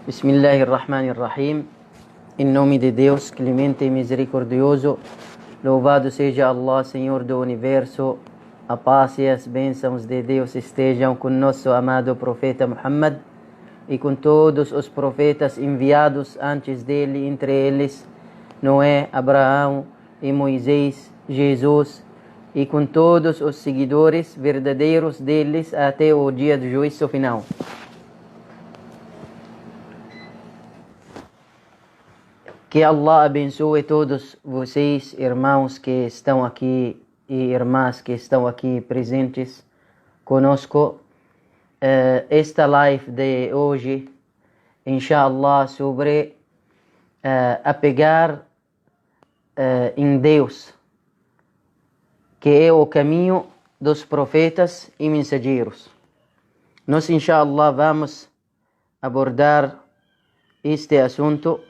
Bismillahirrahmanirrahim. Em nome de Deus, clemente e misericordioso, louvado seja Allah, Senhor do Universo. A paz e as bênçãos de Deus estejam com nosso amado profeta Muhammad e com todos os profetas enviados antes dele, entre eles Noé, Abraão e Moisés, Jesus, e com todos os seguidores verdadeiros deles até o dia do juízo final. Que Allah abençoe todos vocês, irmãos que estão aqui e irmãs que estão aqui presentes conosco. Esta live de hoje, inshallah, sobre apegar em Deus, que é o caminho dos profetas e mensageiros. Nós, inshallah, vamos abordar este assunto,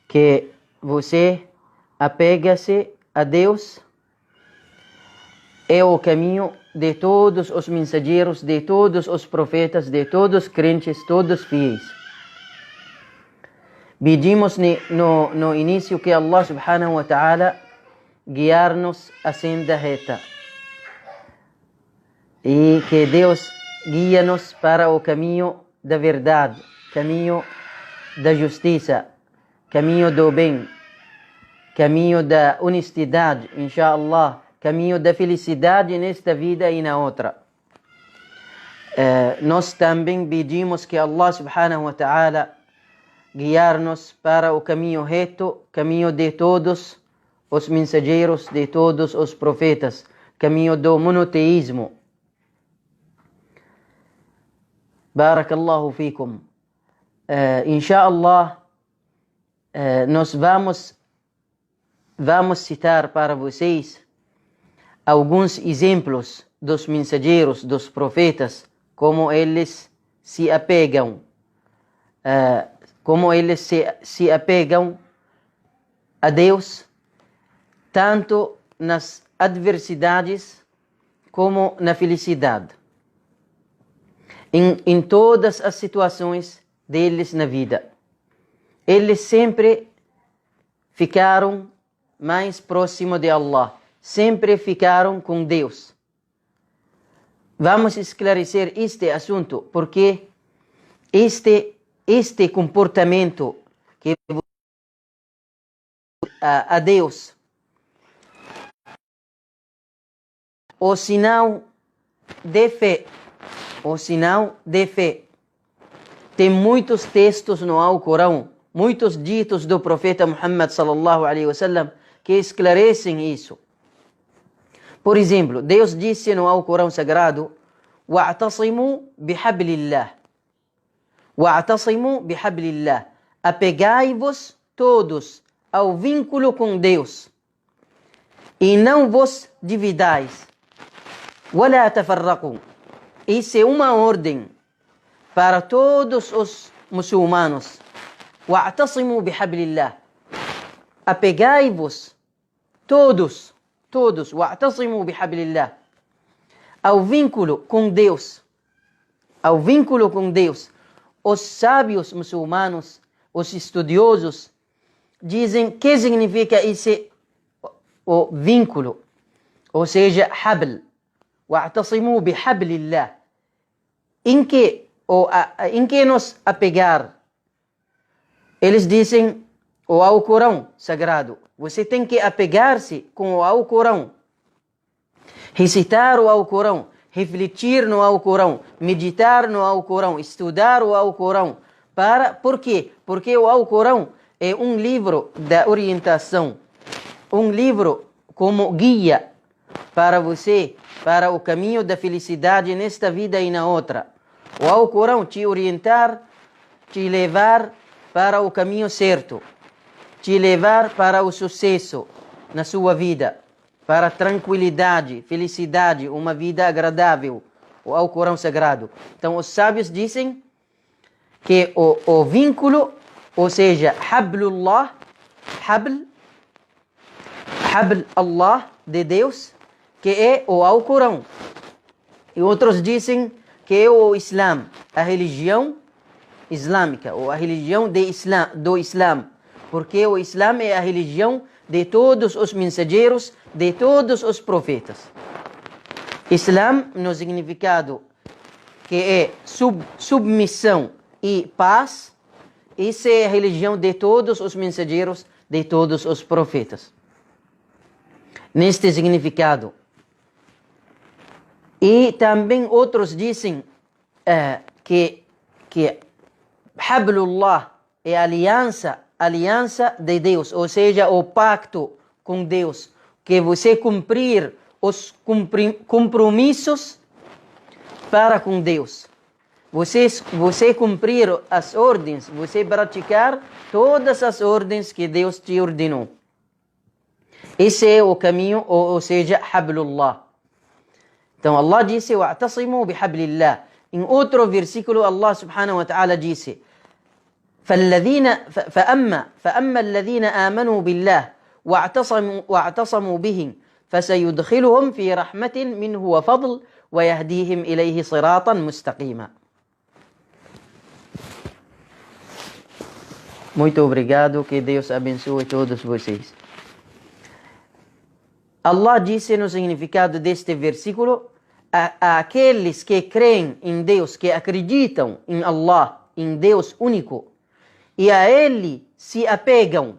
que você apega-se a Deus, é o caminho de todos os mensageiros, de todos os profetas, de todos os crentes, todos os fiéis. Pedimos no início que Allah subhanahu wa ta'ala guiar-nos a senda reta e que Deus guia-nos para o caminho da verdade, caminho da justiça, caminho do bem, caminho da honestidade, inshallah, caminho da felicidade nesta vida e na outra. Nós também pedimos que Allah subhanahu wa ta'ala guiar-nos para o caminho reto, caminho de todos os mensageiros, de todos os profetas, caminho do monoteísmo. Barakallahu fikum. Inshallah, nós vamos citar para vocês alguns exemplos dos mensageiros, dos profetas, como eles se apegam, se apegam a Deus, tanto nas adversidades como na felicidade, em todas as situações deles na vida. Eles sempre ficaram mais próximos de Allah, sempre ficaram com Deus. Vamos esclarecer este assunto, porque este comportamento que a Deus, o sinal de fé, tem muitos textos no Alcorão, muitos ditos do profeta Muhammad sallallahu alaihi wasallam que esclarecem isso. Por exemplo, Deus disse no Alcorão Sagrado: "Wa'tasimu bihablillah". Wa'tasimu bihablillah. Apegai-vos todos ao vínculo com Deus e não vos dividais. Wala tafarraqu. Isso é uma ordem para todos os muçulmanos. Wa'tasimu bihablillah. Apegai-vos todos, wa'tasimu bihablillah, ao vínculo com Deus, Os sábios muçulmanos, os estudiosos, dizem que significa esse o vínculo, ou seja, habl. Wa'tasimu bihablillah. Em que nos apegar? Eles dizem o Alcorão Sagrado. Você tem que apegar-se com o Alcorão, recitar o Alcorão, refletir no Alcorão, meditar no Alcorão, estudar o Alcorão. Por quê? Porque o Alcorão é um livro da orientação, um livro como guia para você, para o caminho da felicidade nesta vida e na outra. O Alcorão te orientar, te levar para o caminho certo, te levar para o sucesso na sua vida, para tranquilidade, felicidade, uma vida agradável, o Alcorão Sagrado. Então os sábios dizem que o vínculo, ou seja, hablullah, habl Allah de Deus, que é o Alcorão. E outros dizem que é o Islã, a religião islâmica, ou a religião do Islã, porque o Islã é a religião de todos os mensageiros, de todos os profetas. Islã, no significado que é submissão e paz, essa é a religião de todos os mensageiros, de todos os profetas. Neste significado. E também outros dizem que Hablullah é a aliança de Deus, ou seja, o pacto com Deus, que você cumprir os compromissos para com Deus. Você cumprir as ordens, você praticar todas as ordens que Deus te ordenou. Esse é o caminho, ou seja, Hablullah. Então Allah disse: "Wa'tasimu bihablillah". Em outro versículo Allah subhanahu wa ta'ala disse: فأما الذين آمنوا بالله واعتصموا به فسيدخلهم في رحمة منه وفضل ويهديهم إليه صراطا مستقيما. Muito obrigado, que Deus abençoe todos vocês. Allah disse no significado deste versículo: aqueles que creem em Deus, que acreditam em Allah, em Deus único, e a Ele se apegam,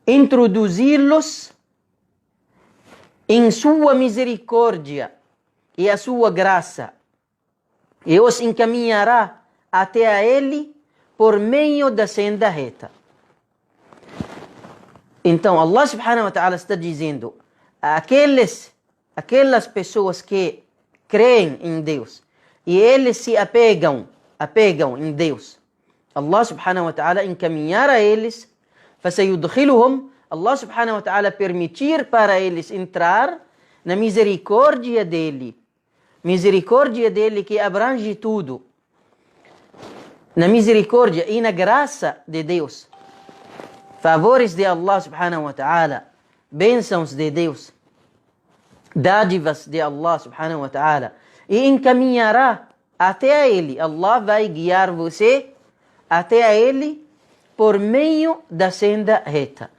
introduzi-los em sua misericórdia e a sua graça, e os encaminhará até a Ele por meio da senda reta. Então Allah subhanahu wa ta'ala está dizendo: aquelas pessoas que creem em Deus e eles se apegam em Deus, Allah subhanahu wa ta'ala encaminhar a eles, فَسَيُدْخِلُهُمْ, Allah subhanahu wa ta'ala permitir para eles entrar na misericórdia dele. Misericórdia dele que abrange tudo. Na misericórdia e na graça de Deus. Favores de Allah subhanahu wa ta'ala, bênçãos de Deus, dádivas de Allah subhanahu wa ta'ala, e encaminhará até a Ele. Allah vai guiar você até a Ele por meio da senda reta.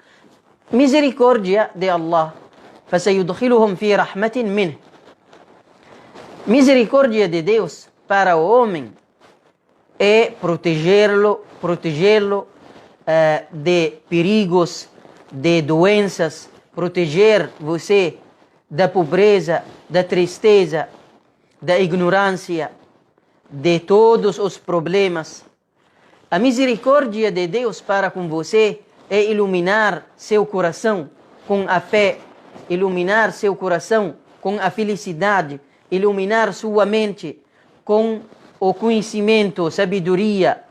Misericórdia de Allah. فَسَيُدْخِلُهُمْ فِي رَحْمَةٍ مِّنْهِ. Misericórdia de Deus para o homem é protegê-lo de perigos, de doenças, proteger você da pobreza, da tristeza, da ignorância, de todos os problemas. A misericórdia de Deus para com você é iluminar seu coração com a fé, iluminar seu coração com a felicidade, iluminar sua mente com o conhecimento, sabedoria,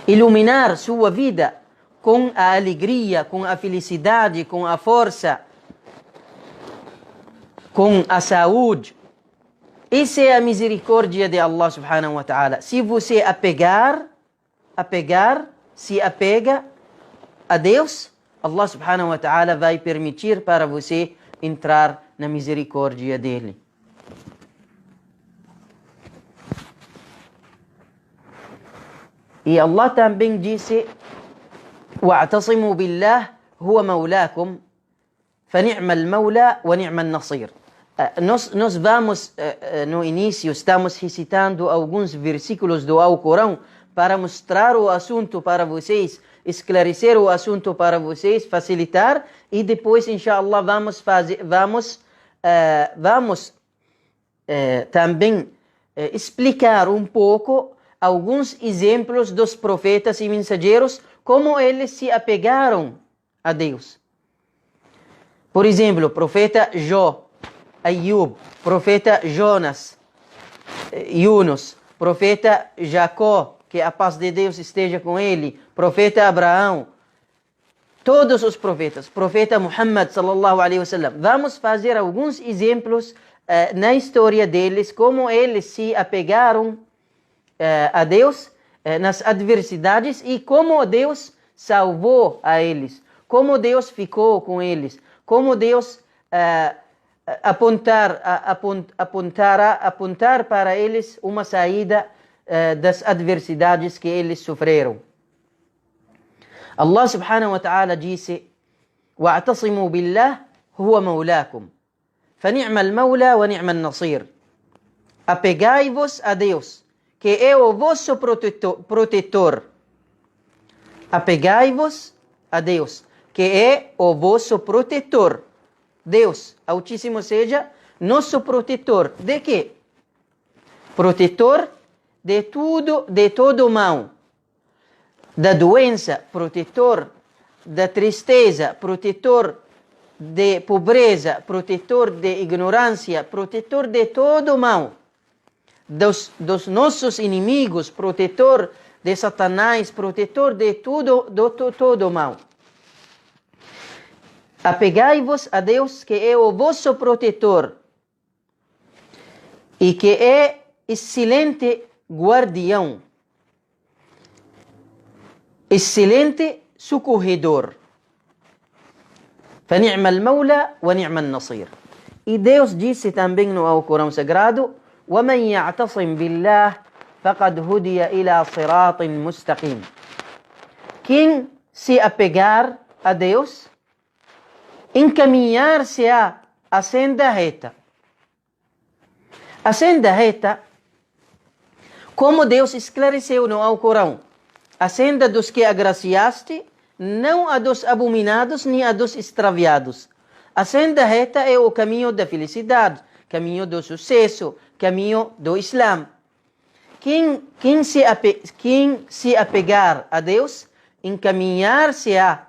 iluminar sua vida com a alegria, com a felicidade, com a força, com a saúde. Essa é a misericórdia de Allah subhanahu wa ta'ala. Se você se apega a Deus, Allah subhanahu wa ta'ala vai permitir para você entrar na misericórdia dele. E Allah também disse: وَاعْتَصِمُوا بِاللَّهِ هُوَ مَوْلَاكُمْ فَنِعْمَ الْمَوْلَى وَنِعْمَ النَّصِيرُ. Nós vamos, no início, estamos recitando alguns versículos do Alcorão para mostrar o assunto para vocês, esclarecer o assunto para vocês, facilitar, e depois, inshallah, vamos também explicar um pouco alguns exemplos dos profetas e mensageiros, como eles se apegaram a Deus. Por exemplo, o profeta Jó, Ayub, profeta Jonas, Yunus, profeta Jacó, que a paz de Deus esteja com ele, profeta Abraão, todos os profetas, profeta Muhammad sallallahu alaihi wasallam. Vamos fazer alguns exemplos na história deles, como eles se apegaram a Deus nas adversidades e como Deus salvou a eles, como Deus ficou com eles, como Deus apontar para eles uma saída das adversidades que eles sofreram. Allah subhanahu wa ta'ala disse: وَاعْتَصِمُوا بِاللَّهِ هُوَ مَوْلَاكُمْ فَنِعْمَ الْمَوْلَى وَنِعْمَ النَّصِيرُ. Apegai-vos a Deus, que é o vosso protetor. Apegai-vos a Deus, que é o vosso protetor. Deus Altíssimo seja nosso protetor. De quê? Protetor de tudo, de todo mal. Da doença, protetor da tristeza, protetor de pobreza, protetor de ignorância, protetor de todo mal. Dos nossos inimigos, protetor de Satanás, protetor de todo mal. Apegai-vos a Deus, que é o vosso protetor e que é excelente guardião, excelente socorredor. فَنِعْمَ الْمَوْلَى وَنِعْمَ النَّصِيرُ. E Deus disse também no Alcorão Sagrado: وَمَنْ يَعْتَصِمْ بِاللَّهِ فَقَدْ هُدِيَ إِلَى صِرَاطٍ مُسْتَقِيمٍ. Quem se apegar a Deus, encaminhar-se a senda reta. A senda reta, como Deus esclareceu no Alcorão, a senda dos que agraciaste, não a dos abominados nem a dos extraviados. A senda reta é o caminho da felicidade, caminho do sucesso, caminho do Islã. Quem se apegar a Deus, encaminhar-se a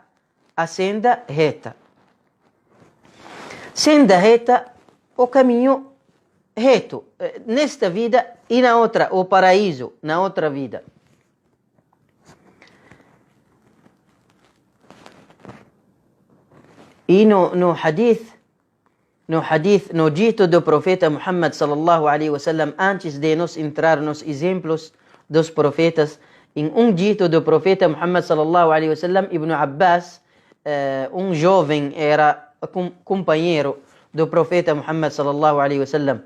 senda reta. Senda reta, o caminho reto, nesta vida e na outra, o paraíso, na outra vida. E no dito do profeta Muhammad sallallahu alaihi wasallam, antes de nos entrar nos exemplos dos profetas, em dito do profeta Muhammad sallallahu alaihi wasallam, Ibn Abbas, jovem, era companheiro do profeta Muhammad sallallahu alaihi wasallam.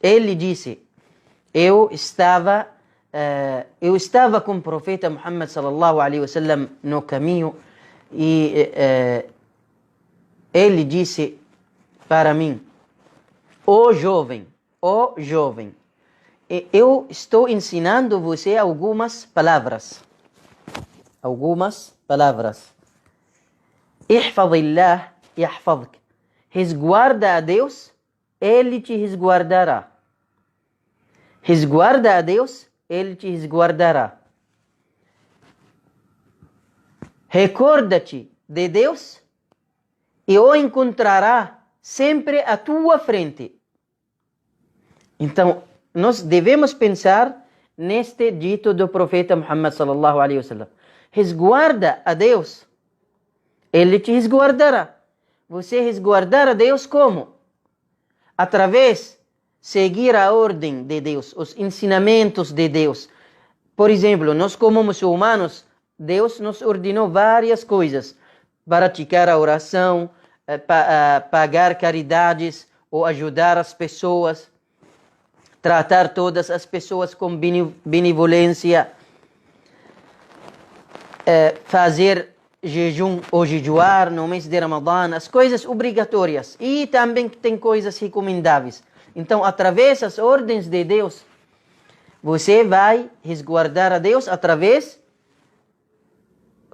Ele disse: eu estava com o profeta Muhammad sallallahu alaihi wasallam no caminho e ele disse para mim: ó jovem, eu estou ensinando você algumas palavras. Ihfadillah yahfadk. Resguarda a Deus, Ele te resguardará. Resguarda a Deus, Ele te resguardará. Recorda-te de Deus e o encontrará sempre à tua frente. Então, nós devemos pensar neste dito do profeta Muhammad sallallahu alaihi wasallam. Resguarda a Deus, Ele te resguardará. Você resguardar a Deus como? Através seguir a ordem de Deus, os ensinamentos de Deus. Por exemplo, nós como muçulmanos, Deus nos ordenou várias coisas: praticar a oração, pagar caridades ou ajudar as pessoas, tratar todas as pessoas com benevolência, fazer jejum ou jejuar no mês de Ramadã, as coisas obrigatórias. E também tem coisas recomendáveis. Então, através das ordens de Deus, você vai resguardar a Deus através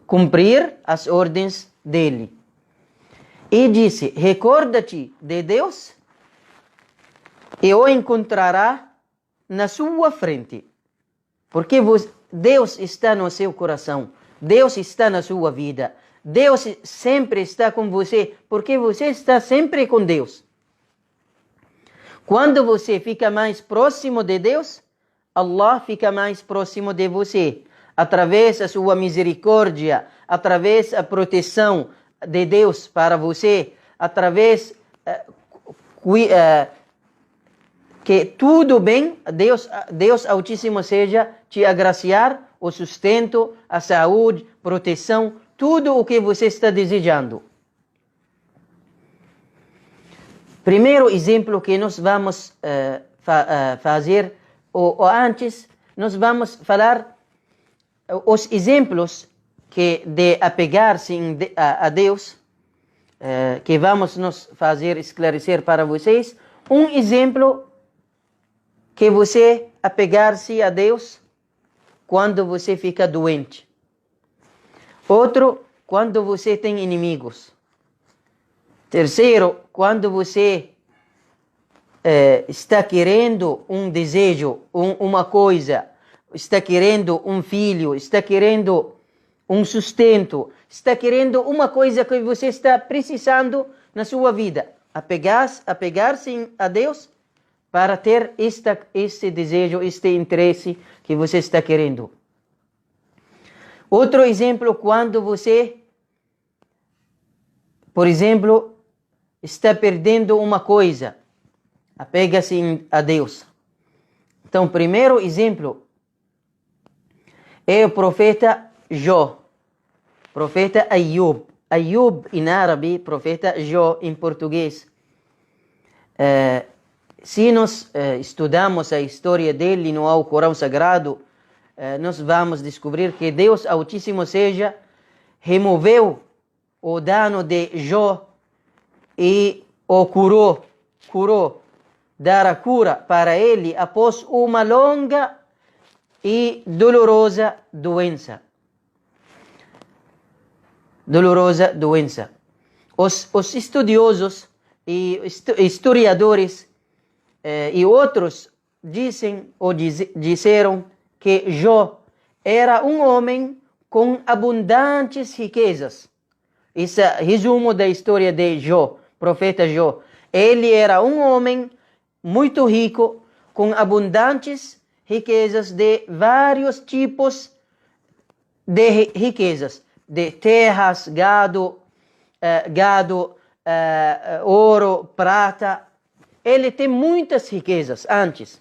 cumprir as ordens dele. E disse: recorda-te de Deus e o encontrará na sua frente. Porque Deus está no seu coração. Deus está na sua vida. Deus sempre está com você, porque você está sempre com Deus. Quando você fica mais próximo de Deus, Allah fica mais próximo de você, através da sua misericórdia, através da proteção de Deus para você, através que tudo bem, Deus Altíssimo seja te agraciar o sustento, a saúde, proteção, tudo o que você está desejando. Primeiro exemplo que nós vamos fazer, ou antes, nós vamos falar os exemplos que de apegar-se a Deus, que vamos nos fazer esclarecer para vocês. Um exemplo que você apegar-se a Deus quando você fica doente. Outro, quando você tem inimigos. Terceiro, quando você está querendo um desejo, uma coisa, está querendo um filho, está querendo um sustento, está querendo uma coisa que você está precisando na sua vida. Apegar-se a Deus para ter este desejo, este interesse que você está querendo. Outro exemplo, quando você, por exemplo, está perdendo uma coisa, apega-se a Deus. Então, primeiro exemplo é o profeta Jó, profeta Ayub. Ayub em árabe, profeta Jó em português. Se nós estudamos a história dele no Alcorão Sagrado, nós vamos descobrir que Deus Altíssimo seja removeu o dano de Jó e o curou, dar a cura para ele após uma longa e dolorosa doença. Os estudiosos e historiadores e outros disseram que Jó era um homem com abundantes riquezas. Esse é o resumo da história de Jó, profeta Jó. Ele era um homem muito rico, com abundantes riquezas de vários tipos de riquezas, de terras, gado, ouro, prata. Ele tem muitas riquezas antes.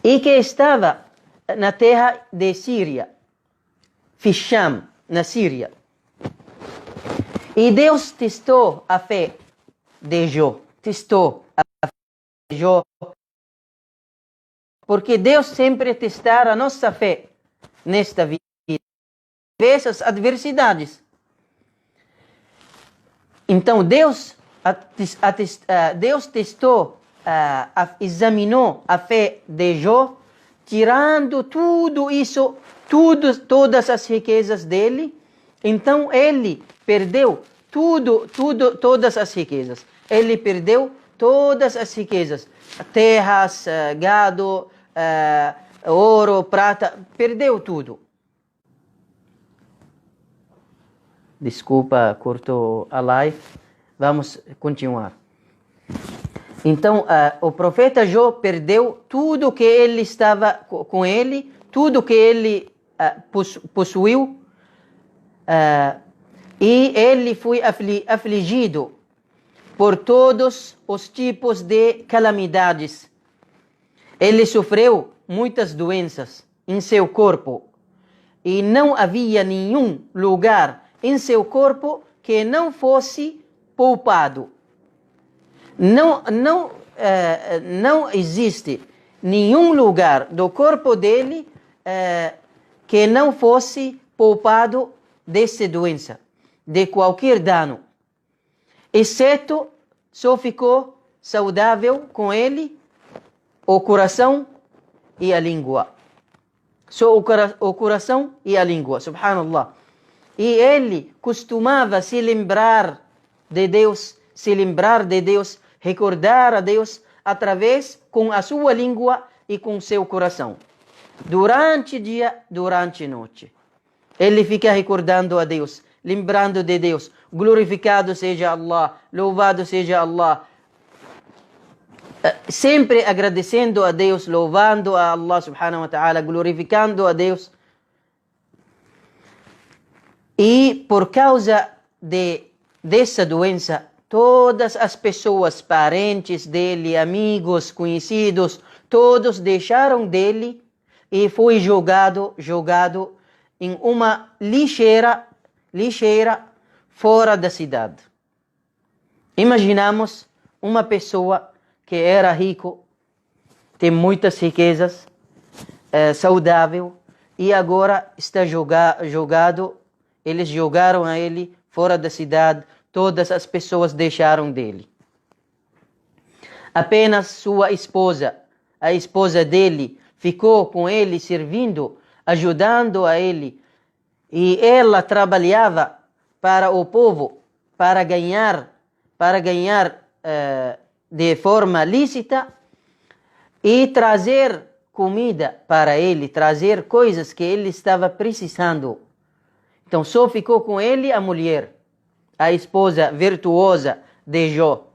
E que estava na terra de Síria, Fisham, na Síria. E Deus testou a fé de Jó. Porque Deus sempre testará a nossa fé nesta vida. Essas adversidades. Então Deus testou, examinou a fé de Jó, tirando tudo isso, todas as riquezas dele. Então ele perdeu todas as riquezas. Ele perdeu todas as riquezas, terras, gado, ouro, prata, perdeu tudo. Desculpa, cortou a live. Vamos continuar. Então, o profeta Jó perdeu tudo que ele estava com ele, tudo que ele possuiu, e ele foi afligido por todos os tipos de calamidades. Ele sofreu muitas doenças em seu corpo, e não havia nenhum lugar em seu corpo que não fosse poupado. Não existe nenhum lugar do corpo dele que não fosse poupado dessa doença, de qualquer dano. Exceto só ficou saudável com ele o coração e a língua. Só o coração e a língua, subhanallah. E ele costumava se lembrar de Deus, recordar a Deus através com a sua língua e com seu coração. Durante dia, durante noite. Ele fica recordando a Deus, lembrando de Deus. Glorificado seja Allah, louvado seja Allah. Sempre agradecendo a Deus, louvando a Allah subhanahu wa ta'ala, glorificando a Deus. E por causa dessa doença, todas as pessoas, parentes dele, amigos, conhecidos, todos deixaram dele e foi jogado em uma lixeira fora da cidade. Imaginamos uma pessoa que era rico, tem muitas riquezas, saudável, e agora está jogado, eles jogaram a ele fora da cidade, todas as pessoas deixaram dele. Apenas sua esposa, a esposa dele, ficou com ele servindo, ajudando a ele, e ela trabalhava para o povo, para ganhar de forma lícita e trazer comida para ele, trazer coisas que ele estava precisando. Então só ficou com ele a mulher, a esposa virtuosa de Jó.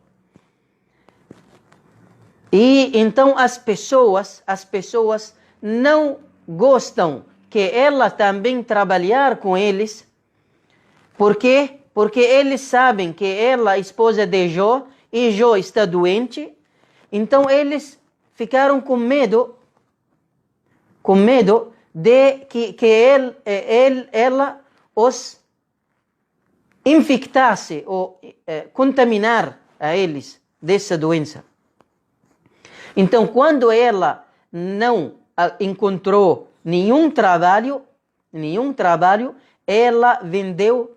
E então as pessoas não gostam que ela também trabalhar com eles. Por quê? Porque eles sabem que ela é a esposa de Jó e Jó está doente. Então eles ficaram com medo de que ela os infectasse ou contaminar a eles dessa doença. Então, quando ela não encontrou nenhum trabalho, ela vendeu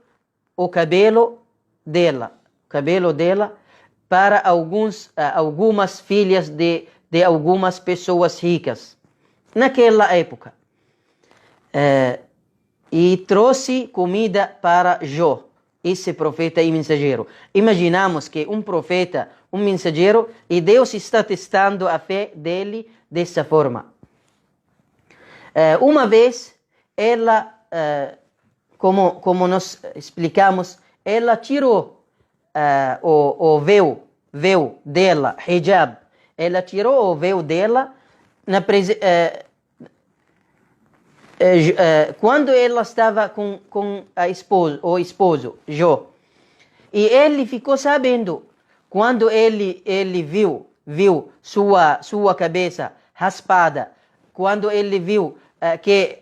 o cabelo dela para algumas filhas de algumas pessoas ricas naquela época. E trouxe comida para Jó, esse profeta e mensageiro. Imaginamos que um profeta, um mensageiro, e Deus está testando a fé dele dessa forma. Uma vez, ela, como nós explicamos, ela tirou o véu dela, hijab. Ela tirou o véu dela quando ela estava com o esposo, Jó. E ele ficou sabendo, quando ele viu sua cabeça raspada, quando ele viu que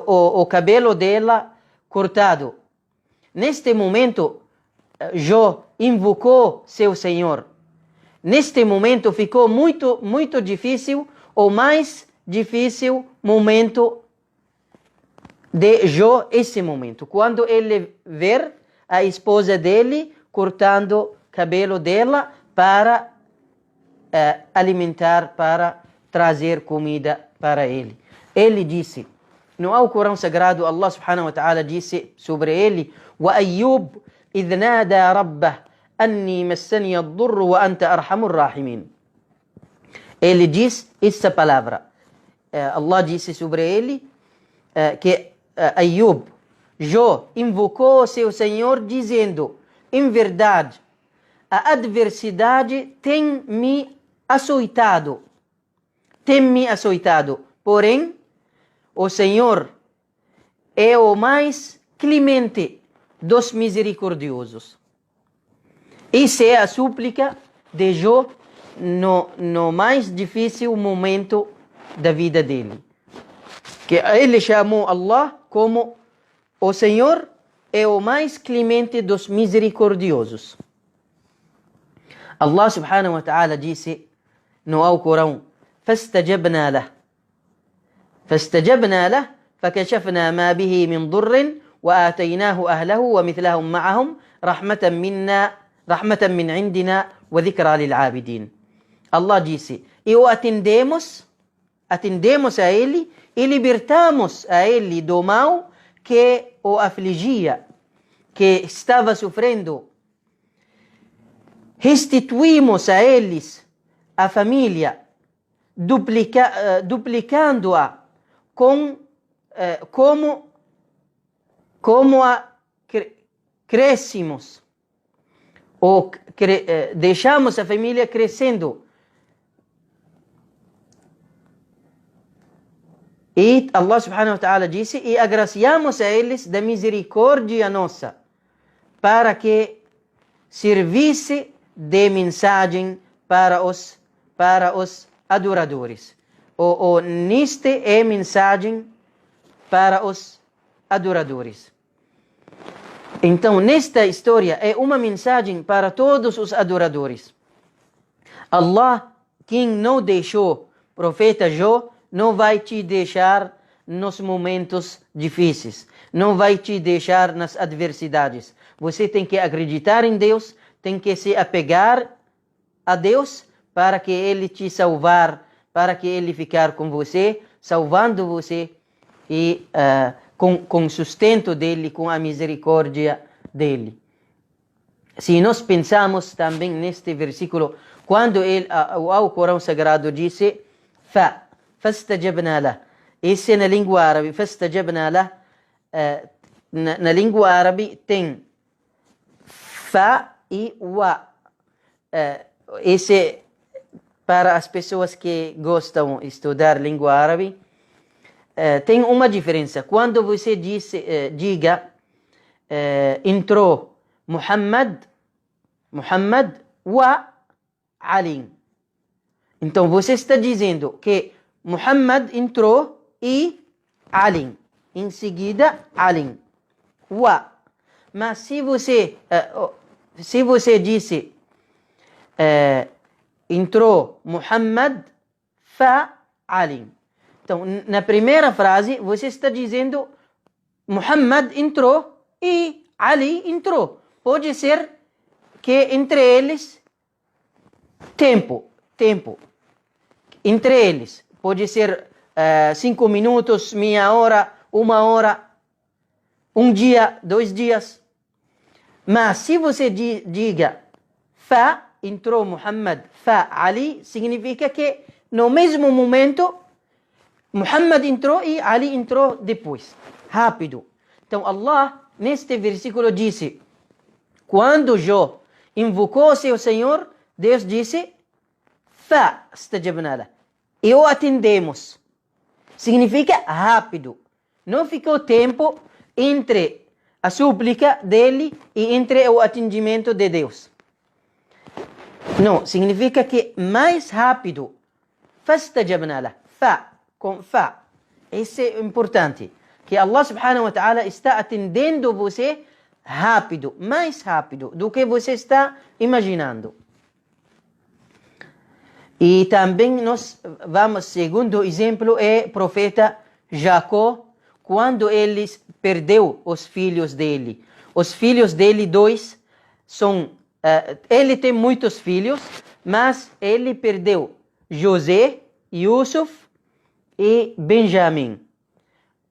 o cabelo dela cortado. Neste momento, Jó invocou seu Senhor. Neste momento ficou muito difícil, o mais difícil momento de Jó, esse momento. Quando ele ver a esposa dele cortando cabelo dela para alimentar, para trazer comida para ele. Ele disse, no Alcorão Sagrado, Allah subhanahu wa ta'ala disse sobre ele, وَأَيُّوبْ إِذْ نَادَى رَبَّهُ أَنِّي مَسَّنِيَ الضُّرُّ وَأَنْتَ أَرْحَمُ الراحمين. Ele diz essa palavra. Allah disse sobre ele que Ayub, Jó, invocou seu Senhor dizendo, em verdade, a adversidade tem me açoitado, porém, o Senhor é o mais clemente dos misericordiosos. Essa é a súplica de Jó no mais difícil momento da vida dele. Que ele chamou Allah como o Senhor é o mais clemente dos misericordiosos. Allah subhanahu wa ta'ala disse no Alcorão, فَاسْتَجَبْنَا لَهُ فَكَشَفْنَا مَا بِهِ مِنْ ضُرٍّ وَآتَيْنَاهُ أَهْلَهُ وَمِثْلَهُمْ مَعَهُمْ رحمة من عندنا وذكرى للعابدين. Allah disse, e o atendemos a ele e libertamos a ele do mal que o afligia, que estava sofrendo. Restituímos a eles a família, duplicando-a como a crescimos, ou deixamos a família crescendo. E Allah subhanahu wa ta'ala disse, e agraciamos a eles da misericórdia nossa, para que servisse de mensagem para os adoradores. Neste é mensagem para os adoradores. Então, nesta história é uma mensagem para todos os adoradores. Allah, quem não deixou profeta Jó, não vai te deixar nos momentos difíceis, não vai te deixar nas adversidades. Você tem que acreditar em Deus, tem que se apegar a Deus para que Ele te salvar, para que Ele ficar com você, salvando você e com o sustento dele, com a misericórdia dele. Se nós pensamos também neste versículo, quando o Alcorão Sagrado disse فَاسْتَجَبْنَا لَهُ, esse na língua árabe, فَاسْتَجَبْنَا لَهُ, na língua árabe tem fa e wa. Esse, para as pessoas que gostam de estudar língua árabe, tem uma diferença. Quando você diga entrou Muhammad wa Ali. Então você está dizendo que Muhammad entrou e Ali. Em seguida, Ali. Wa. Mas se você disse entrou Muhammad fa Ali. Então, na primeira frase, você está dizendo Muhammad entrou e Ali entrou. Pode ser que entre eles, tempo. Entre eles. Pode ser 5 minutos, meia hora, 1 hora, 1 dia, 2 dias. Mas se você diga fa, entrou Muhammad, fa Ali, significa que no mesmo momento Muhammad entrou e Ali entrou depois. Rápido. Então Allah, neste versículo, disse: quando Jó invocou seu Senhor, Deus disse: فَاسْتَجَبْنَا لَهُ, e o atendemos. Significa rápido. Não ficou tempo entre a súplica dele e entre o atendimento de Deus. Não, significa que mais rápido. فَاسْتَجَبْنَا لَهُ, com fa. Isso é importante. Que Allah subhanahu wa ta'ala está atendendo você rápido, mais rápido do que você está imaginando. E também nós vamos, segundo exemplo, é o profeta Jacó, quando ele perdeu os filhos dele. Os filhos dele, 2, são... ele tem muitos filhos, mas ele perdeu José, Yusuf e Benjamin.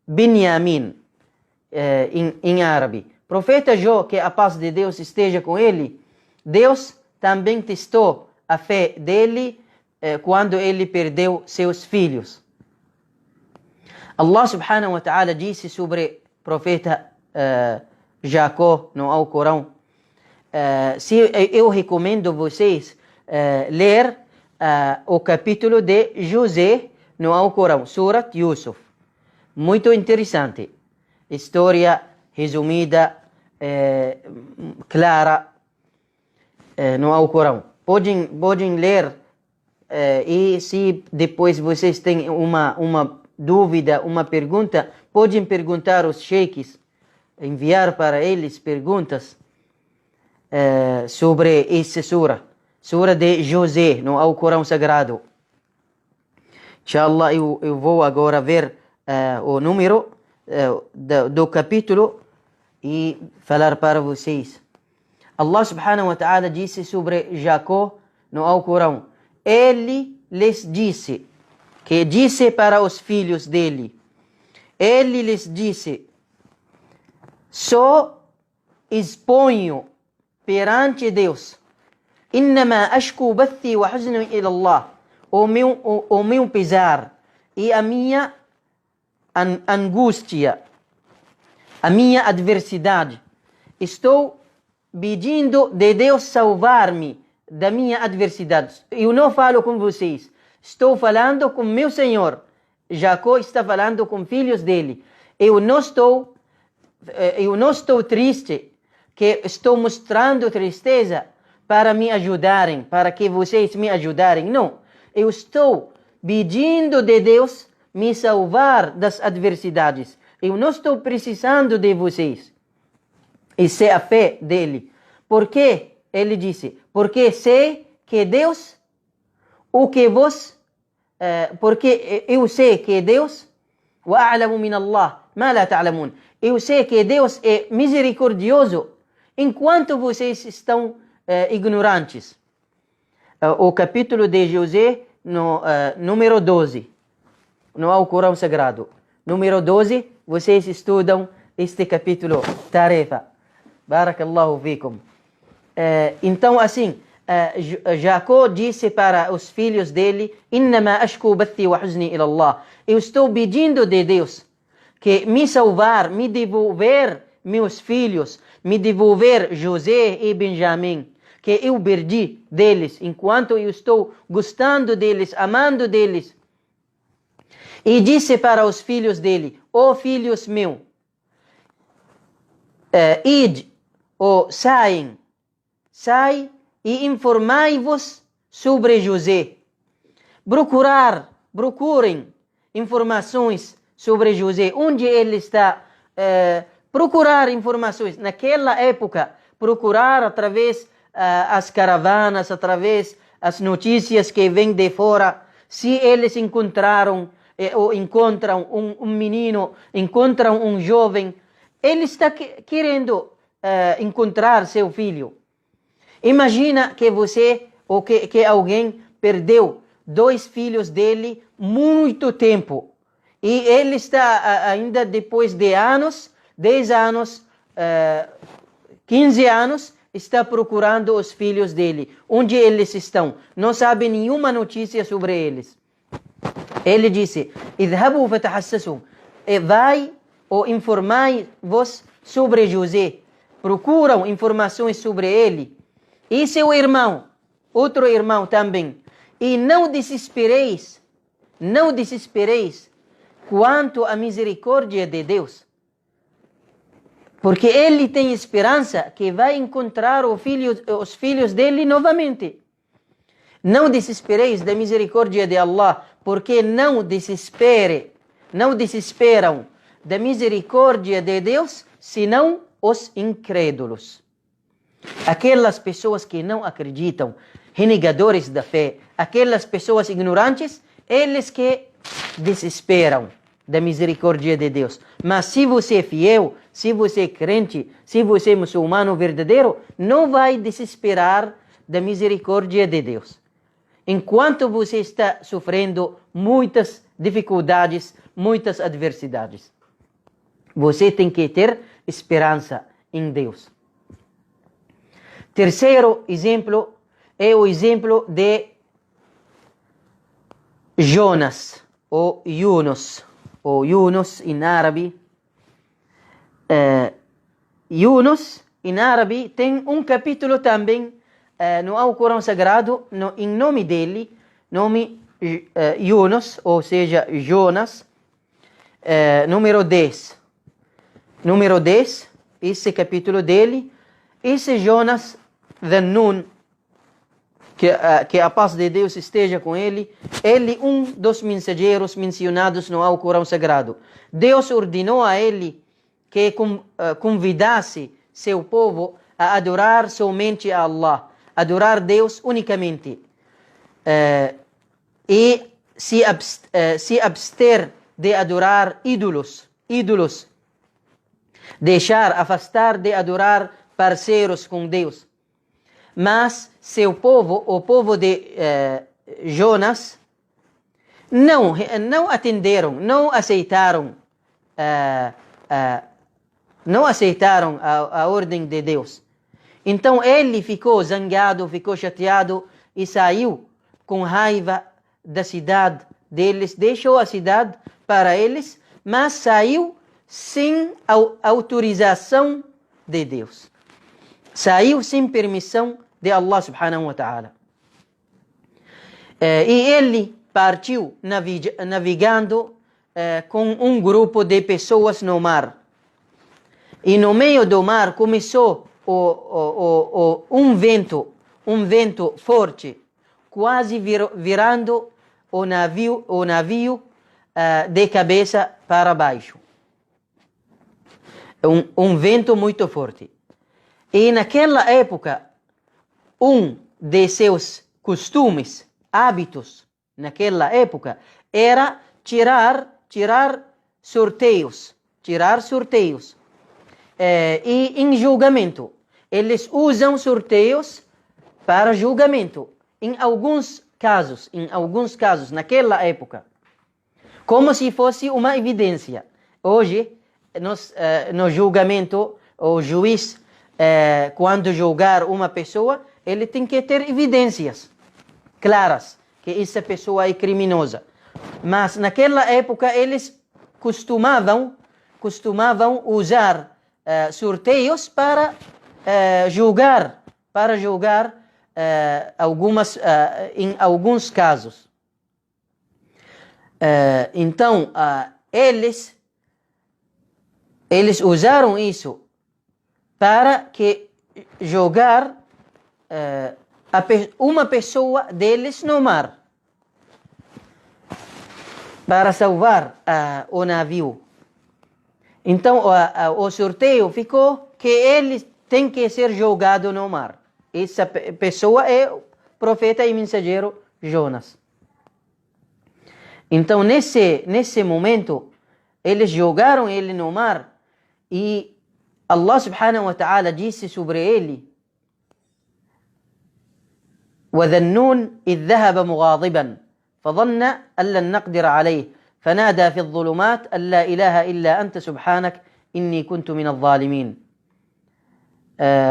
Benjamin, em árabe. Profeta Jó, que a paz de Deus esteja com ele, Deus também testou a fé dele quando ele perdeu seus filhos. Allah subhanahu wa ta'ala disse sobre o profeta Jacó no Alcorão. Eu recomendo vocês ler o capítulo de José no Alcorão, Surat Yusuf. Muito interessante. História resumida, clara no Alcorão. Podem ler e se depois vocês têm uma dúvida, uma pergunta, podem perguntar aos sheikhs, enviar para eles perguntas sobre essa sura de José no Alcorão Sagrado. Inshallah, eu vou agora ver o número do capítulo e falar para vocês. Allah subhanahu wa ta'ala disse sobre Jacó no Alcorão: ele lhes disse, que disse para os filhos dele, ele lhes disse: só exponho perante Deus, innama ashku bathi wa huzni ila Allah, o meu pesar e a minha angústia, a minha adversidade. Estou pedindo de Deus salvar-me da minha adversidade. Eu não falo com vocês, estou falando com meu Senhor. Jacó está falando com filhos dele. Eu não estou triste, que estou mostrando tristeza para me ajudarem, para que vocês me ajudarem. Não, eu estou pedindo de Deus me salvar das adversidades. Eu não estou precisando de vocês. Isso é a fé dele. Por quê? Ele disse, porque sei que Deus, porque eu sei que Deus, وَأَعْلَمُ مِنَ اللَّهِ مَا لَا تَعْلَمُونَ. Eu sei que Deus é misericordioso enquanto vocês estão ignorantes. O capítulo de José, número 12, no Alcorão Sagrado. Número 12, vocês estudam este capítulo, tarefa. Barakallahu fikum. Então, assim, Jacó disse para os filhos dele, إِنَّمَا أَشْكُو بَثِّي وَحُزْنِي إِلَى اللَّهِ. Eu estou pedindo de Deus que me salvar, me devolver meus filhos, me devolver José e Benjamim, que eu perdi deles, enquanto eu estou gostando deles, amando deles. E disse para os filhos dele, ó filhos meus, ide, ou sai e informai-vos sobre José. Procurem informações sobre José, onde ele está. Procurar informações. Naquela época, procurar através as caravanas, através as notícias que vêm de fora, se eles encontraram ou encontram um menino, encontram um jovem, ele está querendo encontrar seu filho. Imagina que você ou que alguém perdeu 2 filhos dele muito tempo e ele está ainda depois de anos, 10 anos, 15 anos, está procurando os filhos dele. Onde eles estão? Não sabe nenhuma notícia sobre eles. Ele disse, اذهبوا فتحسسوا. Vai ou informai-vos sobre José. Procuram informações sobre ele. E seu irmão, outro irmão também. E não desespereis quanto à misericórdia de Deus. Porque ele tem esperança que vai encontrar os filhos dele novamente. Não desespereis da misericórdia de Allah, porque não desesperam da misericórdia de Deus, senão os incrédulos. Aquelas pessoas que não acreditam, renegadores da fé, aquelas pessoas ignorantes, eles que desesperam da misericórdia de Deus. Mas se você é fiel, se você é crente, se você é muçulmano verdadeiro, não vai desesperar da misericórdia de Deus. Enquanto você está sofrendo muitas dificuldades, muitas adversidades, você tem que ter esperança em Deus. Terceiro exemplo é o exemplo de Jonas, ou Yunus em árabe. Yunus em árabe tem um capítulo também no Alcorão Sagrado, em nome dele, nome Yunus, ou seja, Jonas, número 10. Número 10, esse capítulo dele, esse Jonas Dhannun, que a paz de Deus esteja com ele, um dos mensageiros mencionados no Alcorão Sagrado. Deus ordenou a ele que convidasse seu povo a adorar somente a Allah, adorar Deus unicamente, e se abster de adorar ídolos, afastar de adorar parceiros com Deus. Mas seu povo, o povo de Jonas, não atenderam, não aceitaram a ordem de Deus. Então ele ficou zangado, ficou chateado e saiu com raiva da cidade deles, deixou a cidade para eles, mas saiu sem autorização de Deus. Saiu sem permissão de Allah subhanahu wa ta'ala. E ele partiu navegando com um grupo de pessoas no mar. E no meio do mar começou um vento forte, quase virando o navio de cabeça para baixo. Um vento muito forte. E naquela época, um de seus costumes, hábitos, naquela época, era tirar sorteios. E em julgamento, eles usam sorteios para julgamento. Em alguns casos, naquela época, como se fosse uma evidência. Hoje, no julgamento, o juiz, quando julgar uma pessoa, ele tem que ter evidências claras que essa pessoa é criminosa. Mas naquela época eles costumavam usar sorteios para julgar em alguns casos. Então eles usaram isso para que jogar uma pessoa deles no mar, para salvar o navio. Então o sorteio ficou que ele tem que ser jogado no mar. Essa pessoa é o profeta e mensageiro Jonas. Então nesse momento eles jogaram ele no mar e Allah subhanahu wa ta'ala disse sobre ele: وذنون إذ ذهب مغاضبا فظن أن لن نقدر عليه فنادى في الظلمات أن لا إله إلا أنت سبحانك إني كنت من الظالمين.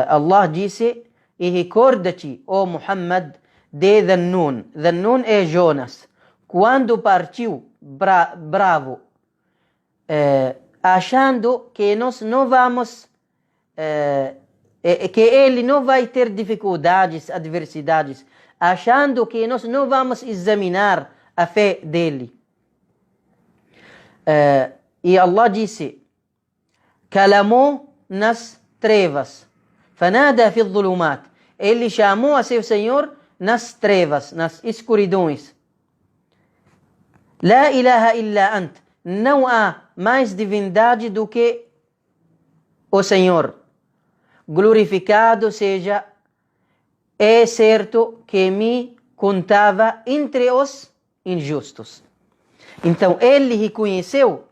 Allah disse: e recorda-te, ó Muhammad, de Dhannun. Dhannun é Jonas. Quando partiu bravo, achando que nós não vamos, que ele não vai ter dificuldades, adversidades, achando que nós não vamos examinar a fé dele. E Allah disse: clamou nas trevas. Fanada fi dhulumat. Ele chamou a seu Senhor nas trevas, nas escuridões. La ilaha illa ant. Não há mais divindade do que o Senhor. Glorificado seja, é certo que me contava entre os injustos. Então ele reconheceu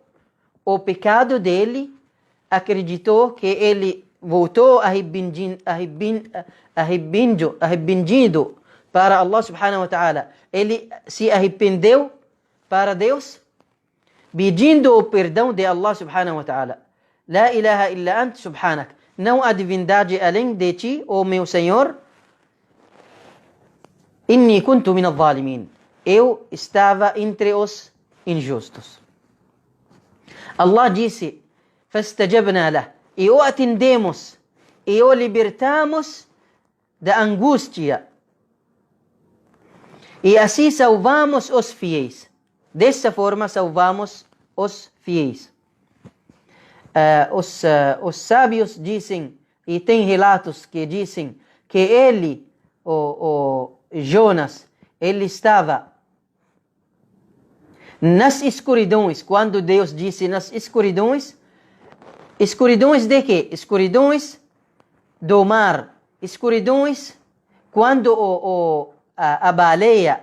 o pecado dele, acreditou que ele voltou arrependido para Allah subhanahu wa ta'ala. Ele se arrependeu para Deus, pedindo o perdão de Allah subhanahu wa ta'ala. La ilaha illa ant subhanak. Não há divindade além de ti, ó meu Senhor. Inni kuntu min al-zalimin. Eu estava entre os injustos. Allah disse: fastajabna lah. E o atendemos, e o libertamos da angústia. E assim salvamos os fiéis. Dessa forma salvamos os fiéis. Os sábios dizem, e tem relatos que dizem, que ele, o Jonas, ele estava nas escuridões. Quando Deus disse nas escuridões, escuridões de quê? Escuridões do mar. Escuridões quando a baleia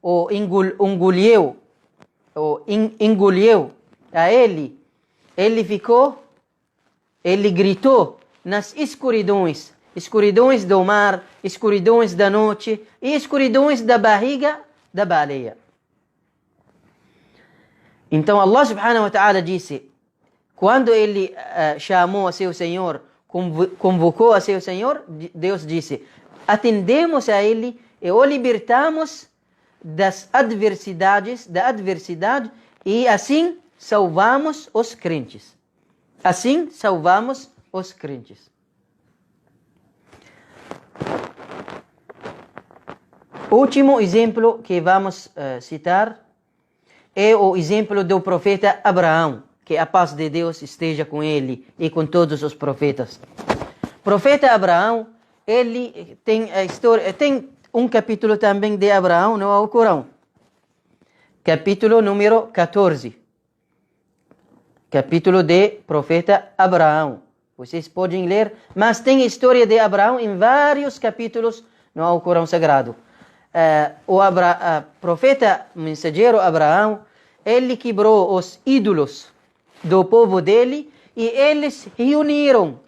o engoliu a ele. Ele gritou nas escuridões do mar, escuridões da noite e escuridões da barriga da baleia. Então Allah subhanahu wa ta'ala disse, quando ele chamou a seu Senhor, convocou a seu Senhor, Deus disse: atendemos a ele e o libertamos da adversidade, e assim salvamos os crentes. Assim salvamos os crentes. Último exemplo que vamos citar é o exemplo do profeta Abraão. Que a paz de Deus esteja com ele e com todos os profetas. Profeta Abraão, ele tem a história, tem um capítulo também de Abraão no Alcorão. Capítulo número 14. Capítulo de profeta Abraão. Vocês podem ler, mas tem a história de Abraão em vários capítulos no Alcorão Sagrado. O profeta mensageiro Abraão, ele quebrou os ídolos do povo dele e eles reuniram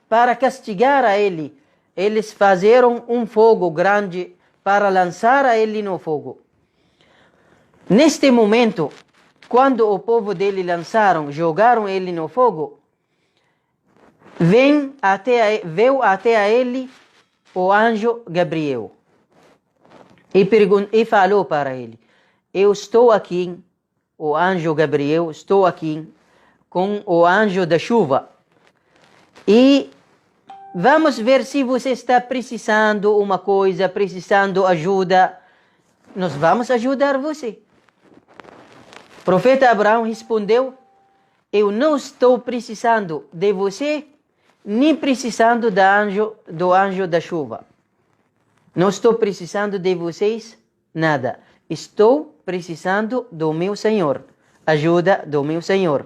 para castigar a ele. Eles fizeram um fogo grande para lançar a ele no fogo. Neste momento, quando o povo dele jogaram ele no fogo, veio até a ele o anjo Gabriel e falou para ele: eu estou aqui, o anjo Gabriel, estou aqui com o anjo da chuva e vamos ver se você está precisando uma coisa, precisando ajuda. Nós vamos ajudar você. O profeta Abraão respondeu: eu não estou precisando de você, nem precisando do anjo da chuva. Não estou precisando de vocês nada. Estou precisando do meu Senhor. Ajuda do meu Senhor.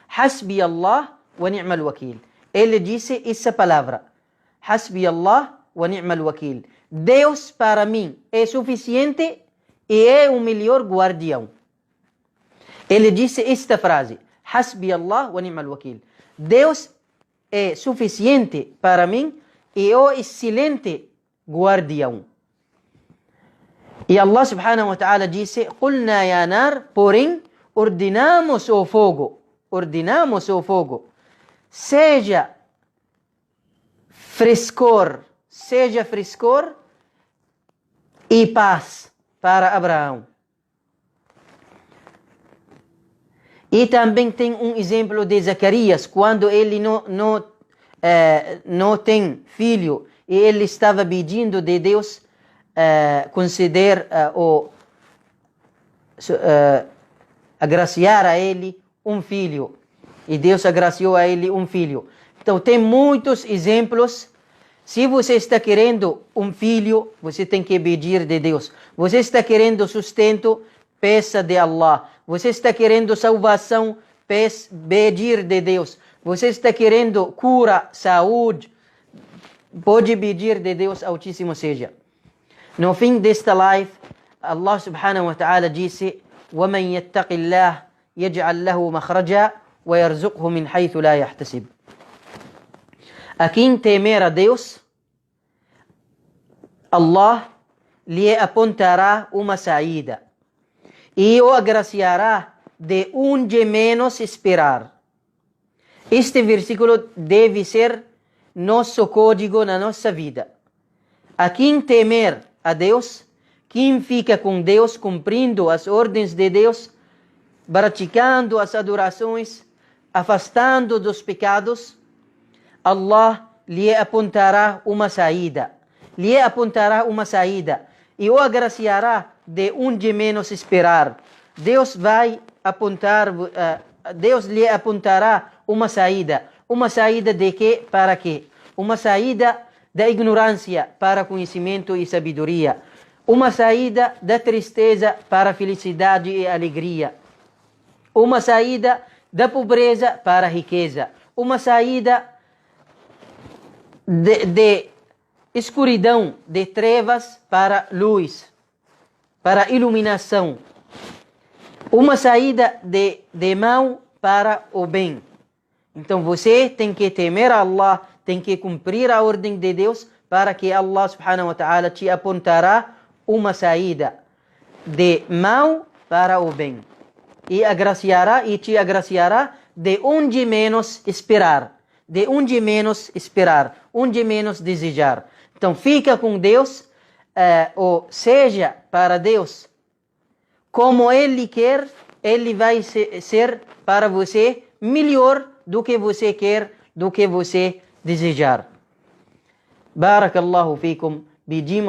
Hasbi Allah wa ni'mal wakil. Ele disse essa palavra. Hasbi Allah wa ni'mal wakil. Deus para mim é suficiente e é o melhor guardião. Ele disse esta frase. Hasbi Allah wa ni'mal wakil. Deus é suficiente para mim e é o excelente guardião. E Allah subhanahu wa ta'ala disse: Qulna ya nar, porém ordenamos o fogo. Ordenamos o fogo. Seja frescor e paz para Abraão. E também tem um exemplo de Zacarias, quando ele não tem filho e ele estava pedindo de Deus conceder agraciar a ele um filho. E Deus agraciou a ele um filho. Então tem muitos exemplos. Se você está querendo um filho, você tem que pedir de Deus. Você está querendo sustento, peça de Allah. Você está querendo salvação, pedir de Deus. Você está querendo cura, saúde, pode pedir de Deus Altíssimo seja. No fim desta live, Allah subhanahu wa ta'ala disse: وَمَنْ يَتَّقِ اللَّهِ يَجْعَلْ لَهُ مَخْرَجًا وَيَرْزُقْهُ مِنْ حَيْثُ لَا يَحْتَسِبُ. A quem temer a Deus, Allah lhe apontará uma saída e o agraciará de onde menos esperar. Este versículo deve ser nosso código na nossa vida. A quem temer a Deus, quem fica com Deus, cumprindo as ordens de Deus, praticando as adorações, afastando dos pecados, Allah lhe apontará uma saída. Lhe apontará uma saída e o agraciará de onde menos esperar. Deus lhe apontará uma saída. Uma saída de quê? Para quê? Uma saída da ignorância para conhecimento e sabedoria. Uma saída da tristeza para felicidade e alegria. Uma saída da pobreza para a riqueza. Uma saída de escuridão, de trevas para luz, para iluminação. Uma saída de mal para o bem. Então você tem que temer a Allah, tem que cumprir a ordem de Deus, para que Allah subhanahu wa ta'ala te apontará uma saída de mal para o bem. E te agraciará de onde menos esperar. De onde menos esperar, onde menos desejar. Então fica com Deus, ou seja para Deus, como Ele quer, Ele vai ser para você melhor do que você quer, do que você desejar. Barakallahu fikum. Pedimos